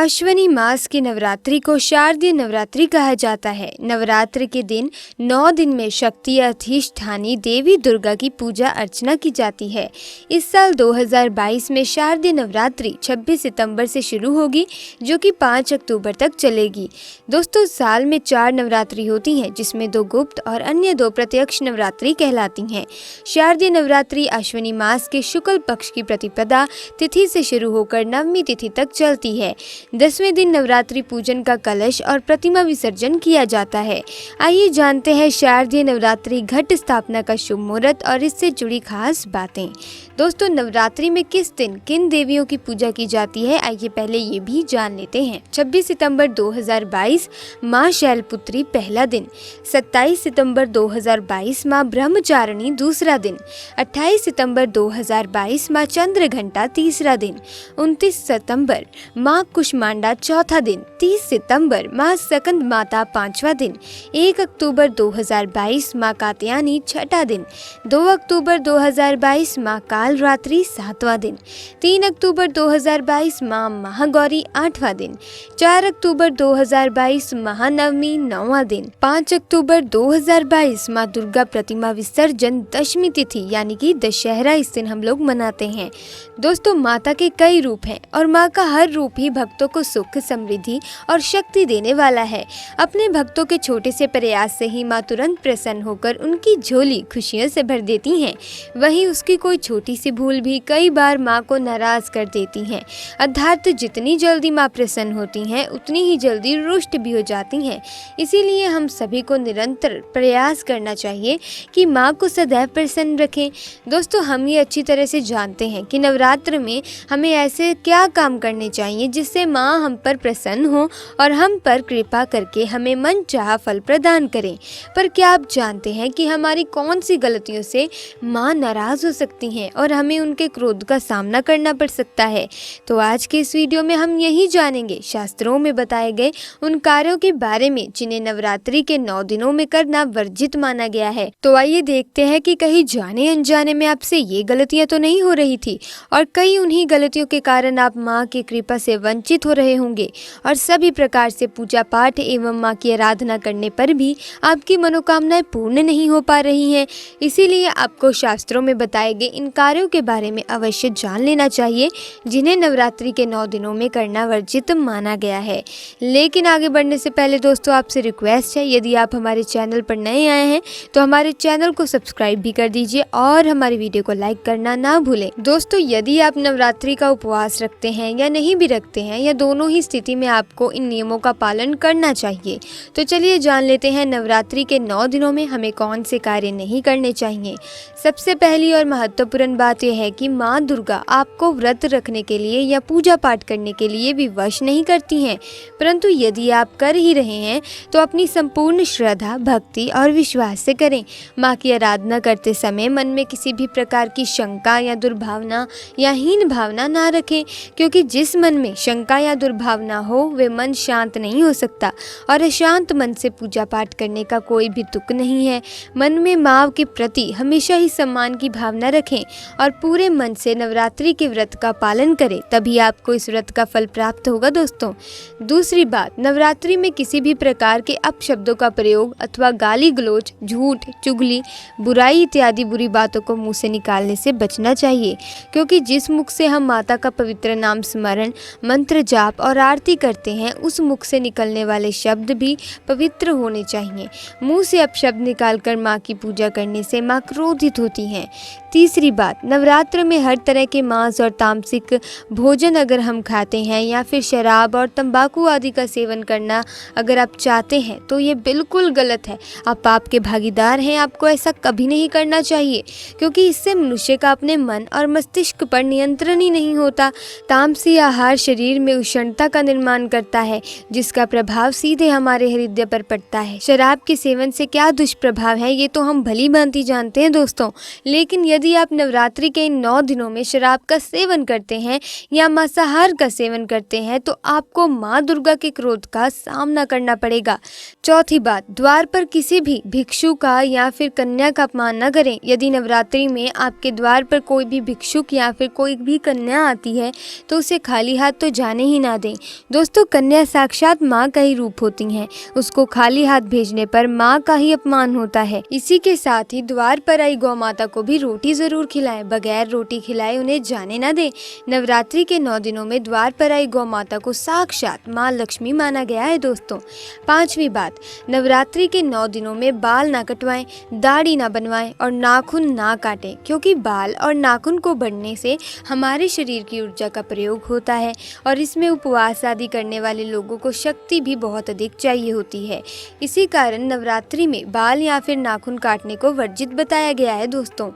अश्विनी मास की नवरात्रि को शारदीय नवरात्रि कहा जाता है। नवरात्र के दिन 9 दिन में शक्ति अधिष्ठानी देवी दुर्गा की पूजा अर्चना की जाती है। इस साल 2022 में शारदीय नवरात्रि 26 सितंबर से शुरू होगी, जो कि 5 अक्टूबर तक चलेगी। दोस्तों, साल में 4 नवरात्रि होती हैं, जिसमें 2 गुप्त और अन्य 2 प्रत्यक्ष नवरात्रि कहलाती हैं। शारदीय नवरात्रि अश्विनी मास के शुक्ल पक्ष की प्रतिपदा तिथि से शुरू होकर नवमी तिथि तक चलती है। 10वें दिन नवरात्रि पूजन का कलश और प्रतिमा विसर्जन किया जाता है। आइए जानते हैं शारदीय नवरात्रि घट स्थापना का शुभ मुहूर्त और इससे जुड़ी खास बातें। दोस्तों, नवरात्रि में किस दिन किन देवियों की पूजा की जाती है, आइए पहले ये भी जान लेते हैं। 26 सितंबर 2022 माँ शैलपुत्री पहला दिन, 27 सितंबर 2022 माँ ब्रह्मचारिणी दूसरा दिन, 28 सितंबर 2022 माँ चंद्रघंटा तीसरा दिन, 29 सितंबर माँ कुष्मांडा चौथा दिन, 30 सितंबर माँ सकंद माता पांचवा दिन, 1 अक्टूबर 2022 माँ कात्यायनी छठा दिन, 2 अक्टूबर 2022 माँ कालरात्रि सातवां दिन, 3 अक्टूबर 2022 माँ महागौरी आठवां दिन, 4 अक्टूबर 2022 महानवमी नौवां दिन, 5 अक्टूबर 2022 माँ दुर्गा प्रतिमा विसर्जन दशमी तिथि यानी कि दशहरा इस दिन हम लोग मनाते हैं। दोस्तों, माता के कई रूप हैं और माँ का हर रूप ही भक्तों को सुख, समृद्धि और शक्ति देने वाला है। अपने भक्तों के छोटे से प्रयास से ही माँ तुरंत प्रसन्न होकर उनकी झोली खुशियों से भर देती हैं। वहीं उसकी कोई छोटी सी भूल भी कई बार माँ को नाराज कर देती हैं। अर्थात जितनी जल्दी माँ प्रसन्न होती हैं, उतनी ही जल्दी रुष्ट भी हो जाती हैं। इसीलिए हम सभी को निरंतर प्रयास करना चाहिए कि माँ को सदैव प्रसन्न रखें। दोस्तों, हम ये अच्छी तरह से जानते हैं कि नवरात्र में हमें ऐसे क्या काम करने चाहिए जिससे माँ हम पर प्रसन्न हो और हम पर कृपा करके हमें मनचाहा फल प्रदान करें। पर क्या आप जानते हैं कि हमारी कौन सी गलतियों से माँ नाराज हो सकती हैं और हमें उनके क्रोध का सामना करना पड़ सकता है? तो आज के इस वीडियो में हम यही जानेंगे, शास्त्रों में बताए गए उन कार्यों के बारे में जिन्हें नवरात्रि के 9 दिनों में करना वर्जित माना गया है। तो आइए देखते हैं कि कहीं जाने अनजाने में आपसे ये गलतियां तो नहीं हो रही थी और कई उन्हीं गलतियों के कारण आप माँ की कृपा से वंचित हो रहे होंगे और सभी प्रकार से पूजा पाठ एवं माँ की आराधना करने पर भी आपकी मनोकामनाएं पूर्ण नहीं हो पा रही हैं। इसीलिए आपको शास्त्रों में बताए गए इन कार्यों के बारे में अवश्य जान लेना चाहिए, जिन्हें नवरात्रि के 9 दिनों में करना वर्जित माना गया है। लेकिन आगे बढ़ने से पहले दोस्तों, आपसे रिक्वेस्ट है, यदि आप हमारे चैनल पर नए आए हैं तो हमारे चैनल को सब्सक्राइब भी कर दीजिए और हमारी वीडियो को लाइक करना ना भूलें। दोस्तों, यदि आप नवरात्रि का उपवास रखते हैं या नहीं भी रखते हैं, या दोनों ही स्थिति में आपको इन नियमों का पालन करना चाहिए। तो चलिए जान लेते हैं नवरात्रि के 9 दिनों में हमें कौन से कार्य नहीं करने चाहिए। सबसे पहली और महत्वपूर्ण बात यह है कि माँ दुर्गा आपको व्रत रखने के लिए या पूजा पाठ करने के लिए विवश नहीं करती हैं, परंतु यदि आप कर ही रहे हैं तो अपनी संपूर्ण श्रद्धा, भक्ति और विश्वास से करें। माँ की आराधना करते समय मन में किसी भी प्रकार की शंका या दुर्भावना या हीन भावना ना रखें, क्योंकि जिस मन में शंका या दुर्भावना हो वे मन शांत नहीं हो सकता और अशांत मन से पूजा पाठ करने का कोई भी तुक नहीं है। मन में माँ के प्रति हमेशा ही सम्मान की भावना रखें और पूरे मन से नवरात्रि के व्रत का पालन करें, तभी आपको इस व्रत का फल प्राप्त होगा। दोस्तों, दूसरी बात, नवरात्रि में किसी भी प्रकार के अपशब्दों का प्रयोग अथवा गाली गलौज, झूठ, चुगली, बुराई इत्यादि बुरी बातों को मुंह से निकालने से बचना चाहिए, क्योंकि जिस मुख से हम माता का पवित्र नाम स्मरण, मंत्र जाप और आरती करते हैं, उस मुख से निकलने वाले शब्द भी पवित्र होने चाहिए। मुंह से अपशब्द निकालकर माँ की पूजा करने से माँ क्रोधित होती हैं। तीसरी बात, नवरात्र में हर तरह के मांस और तामसिक भोजन अगर हम खाते हैं या फिर शराब और तंबाकू आदि का सेवन करना अगर आप चाहते हैं तो ये बिल्कुल गलत है। आप पाप के भागीदार हैं। आपको ऐसा कभी नहीं करना चाहिए, क्योंकि इससे मनुष्य का अपने मन और मस्तिष्क पर नियंत्रण ही नहीं होता। तामसी आहार शरीर में उष्णता का निर्माण करता है, जिसका प्रभाव सीधे हमारे हृदय पर पड़ता है। शराब के सेवन से क्या दुष्प्रभाव है ये तो हम भली भांति जानते हैं दोस्तों, लेकिन यदि आप नवरात्रि के इन 9 दिनों में शराब का सेवन करते हैं या मांसाहार का सेवन करते हैं तो आपको माँ दुर्गा के क्रोध का सामना करना पड़ेगा। चौथी बात, द्वार पर किसी भी भिक्षु का या फिर कन्या का अपमान न करें। यदि नवरात्रि में आपके द्वार पर कोई भी भिक्षुक या फिर कोई भी कन्या आती है तो उसे खाली हाथ तो जाने ही ना दें। दोस्तों, कन्या साक्षात माँ का ही रूप होती हैं, उसको खाली हाथ भेजने पर माँ का ही अपमान होता है। इसी के साथ ही द्वार पर आई गौ माता को भी रोटी जरूर खिलाएं, बगैर रोटी खिलाए उन्हें जाने ना दें। नवरात्रि के 9 दिनों में द्वार पर आई गौ माता को साक्षात माँ लक्ष्मी माना गया है। दोस्तों, पांचवी बात, नवरात्रि के 9 दिनों में बाल ना कटवाएं, दाढ़ी ना बनवाएं और नाखून ना काटें, क्योंकि बाल और नाखून को बढ़ने से हमारे शरीर की ऊर्जा का प्रयोग होता है और इसमें उपवास आदि करने वाले लोगों को शक्ति भी बहुत अधिक चाहिए होती है। इसी कारण नवरात्रि में बाल या फिर नाखून काटने को वर्जित बताया गया है। दोस्तों,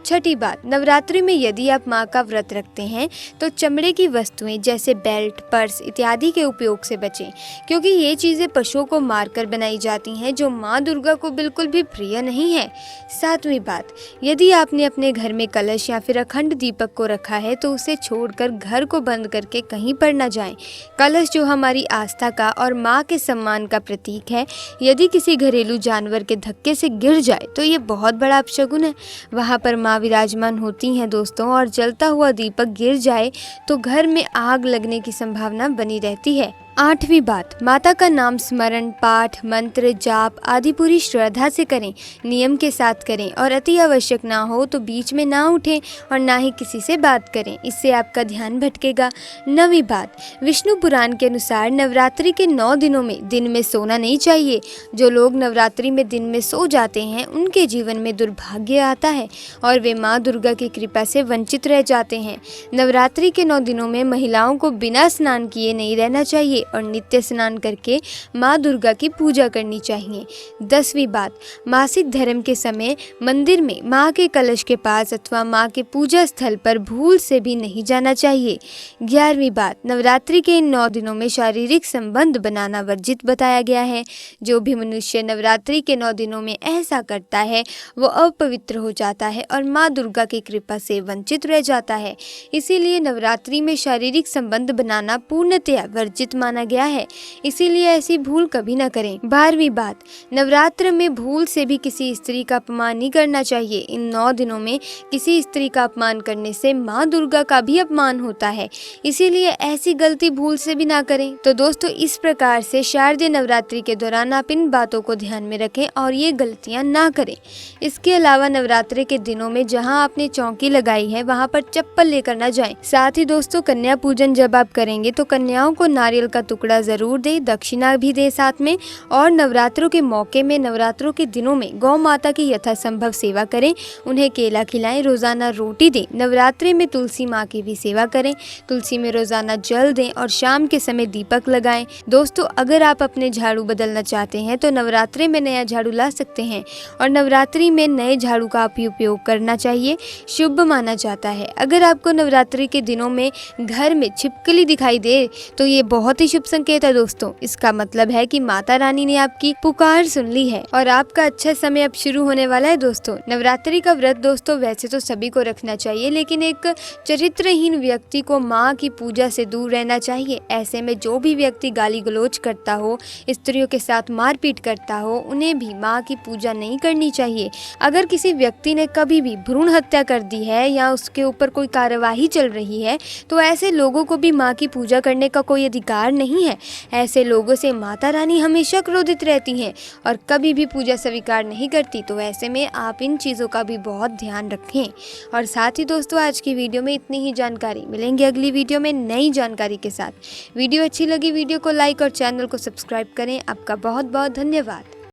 छठी बात, नवरात्रि में यदि आप माँ का व्रत रखते हैं तो चमड़े की वस्तुएं जैसे बेल्ट, पर्स इत्यादि के उपयोग से बचें, क्योंकि ये चीज़ें पशुओं को मारकर बनाई जाती हैं जो माँ दुर्गा को बिल्कुल भी प्रिय नहीं है। सातवीं बात, यदि आपने अपने घर में कलश या फिर अखंड दीपक को रखा है तो उसे छोड़कर घर को बंद करके कहीं पर न जाएं। कलश जो हमारी आस्था का और माँ के सम्मान का प्रतीक है, यदि किसी घरेलू जानवर के धक्के से गिर जाए तो ये बहुत बड़ा अपशगुन है। वहाँ पर माँ विराजमान होती हैं दोस्तों, और जलता हुआ दीपक गिर जाए तो घर में आग लगने की संभावना बनी रहती है। आठवीं बात, माता का नाम स्मरण, पाठ, मंत्र, जाप आदि पूरी श्रद्धा से करें, नियम के साथ करें और अति आवश्यक ना हो तो बीच में ना उठें और ना ही किसी से बात करें, इससे आपका ध्यान भटकेगा। नवीं बात, विष्णु पुराण के अनुसार नवरात्रि के 9 दिनों में दिन में सोना नहीं चाहिए। जो लोग नवरात्रि में दिन में सो जाते हैं उनके जीवन में दुर्भाग्य आता है और वे माँ दुर्गा की कृपा से वंचित रह जाते हैं। नवरात्रि के 9 दिनों में महिलाओं को बिना स्नान किए नहीं रहना चाहिए और नित्य स्नान करके माँ दुर्गा की पूजा करनी चाहिए। 10वीं बात, मासिक धर्म के समय मंदिर में माँ के कलश के पास अथवा माँ के पूजा स्थल पर भूल से भी नहीं जाना चाहिए। 11वीं बात, नवरात्रि के इन 9 दिनों में शारीरिक संबंध बनाना वर्जित बताया गया है। जो भी मनुष्य नवरात्रि के 9 दिनों में ऐसा करता है वो अपवित्र हो जाता है और माँ दुर्गा की कृपा से वंचित रह जाता है। इसीलिए नवरात्रि में शारीरिक संबंध बनाना पूर्णतया वर्जित माना गया है, इसीलिए ऐसी भूल कभी न करें। 12वीं बात, नवरात्र में भूल से भी किसी स्त्री का अपमान नहीं करना चाहिए। इन 9 दिनों में किसी स्त्री का अपमान करने से माँ दुर्गा का भी अपमान होता है, इसीलिए ऐसी गलती भूल से भी ना करें। तो दोस्तों, इस प्रकार से शारदीय नवरात्रि के दौरान आप इन बातों को ध्यान में रखें और ये गलतियां ना करें। इसके अलावा नवरात्रि के दिनों में जहाँ आपने चौकी लगाई है वहाँ पर चप्पल लेकर न जाएं। साथ ही दोस्तों, कन्या पूजन जब आप करेंगे तो कन्याओं को नारियल का टुकड़ा जरूर दे, दक्षिणा भी दे साथ में, और नवरात्रों के मौके में नवरात्रों के दिनों में गौ माता की यथासंभव सेवा करें, उन्हें केला खिलाएं, रोजाना रोटी दें। नवरात्रि में तुलसी माँ की भी सेवा करें, तुलसी में रोजाना जल दें और शाम के समय दीपक लगाएं। दोस्तों, अगर आप अपने झाड़ू बदलना चाहते हैं तो नवरात्रि में नया झाड़ू ला सकते हैं और नवरात्रि में नए झाड़ू का उपयोग करना चाहिए, शुभ माना जाता है। अगर आपको नवरात्रि के दिनों में घर में छिपकली दिखाई दे तो ये बहुत ही शुभ संकेत है दोस्तों। इसका मतलब है कि माता रानी ने आपकी पुकार सुन ली है और आपका अच्छा समय अब शुरू होने वाला है। दोस्तों, नवरात्रि का व्रत दोस्तों वैसे तो सभी को रखना चाहिए, लेकिन एक चरित्रहीन व्यक्ति को माँ की पूजा से दूर रहना चाहिए। ऐसे में जो भी व्यक्ति गाली गलौज करता हो, स्त्रियों के साथ मारपीट करता हो, उन्हें भी माँ की पूजा नहीं करनी चाहिए। अगर किसी व्यक्ति ने कभी भी भ्रूण हत्या कर दी है या उसके ऊपर कोई कार्यवाही चल रही है तो ऐसे लोगों को भी माँ की पूजा करने का कोई अधिकार नहीं है। ऐसे लोगों से माता रानी हमेशा क्रोधित रहती हैं और कभी भी पूजा स्वीकार नहीं करती। तो ऐसे में आप इन चीज़ों का भी बहुत ध्यान रखें। और साथ ही दोस्तों, आज की वीडियो में इतनी ही जानकारी। मिलेंगे अगली वीडियो में नई जानकारी के साथ। वीडियो अच्छी लगी वीडियो को लाइक और चैनल को सब्सक्राइब करें। आपका बहुत बहुत धन्यवाद।